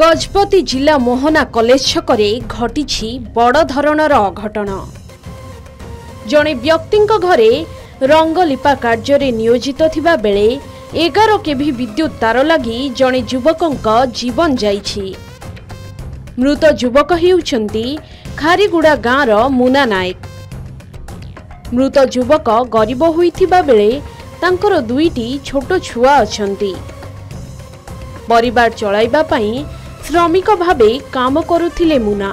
गजपति जिला मोहना कॉलेज छकरे घटी बड़ धरणर अघटन। जड़े व्यक्ति घरे रंगलिपा कार्य नियोजित थिबा बेले 11 केभी विद्युत तार लगी जड़े युवक जीवन जाइछि। मृत युवक हेउछंती खारीगुड़ा गाँवर मुना नायक। मृत युवक गरीब होइथिबा बेले तांकर दुईटी छोट छुआ अछंती। परिवार चलाइबा पई श्रमिक भावे काम करुथिले मुना।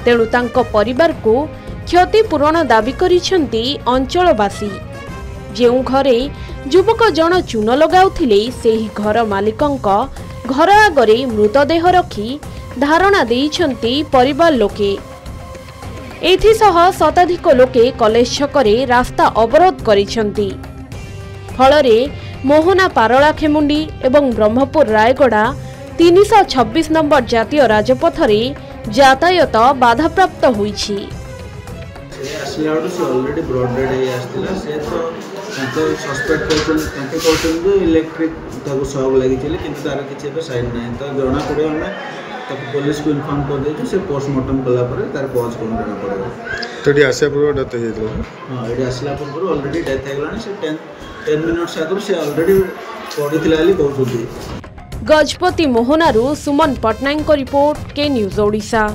तेणु तांको परिवार को क्षतिपूरण दाबी करिसेंती अंचलवासी। जेउ घरे युवक जन चून लगाउथिले सेही घर मालिकंक घर आगरे मृतदेह रखी धारणा देइछंती परिवार लोके। एथिसह शताधिक लोके कॉलेज छकरे रास्ता अवरोध करिसेंती। फलरे मोहना पारला खेमुंडी एवं ब्रह्मपुर रायगड़ा 326 नंबर जातीय राजपथ रे यातायात बाधाप्राप्त होईछि। ऑलरेडी ब्रॉडडेड आस्तिला से तो सस्पेक्ट कहते इलेक्ट्रिक शॉक लगी किंतु तार किसी साइड ना तो जना पड़े पुलिस को इनफॉर्म कर दे से पोस्टमार्टम कला तार कज कौन जना पड़ेगा। तो ये आसिया पूर्व डेथ हो हाँ ये आसला पूर्व ऑलरेडी डेथ होगलानी से 10 मिनट्स आगु से ऑलरेडी पड़ीथिला वाली कहउछथि। गजपति मोहनारू सुमन पटनायक रिपोर्ट के न्यूज ओडिशा।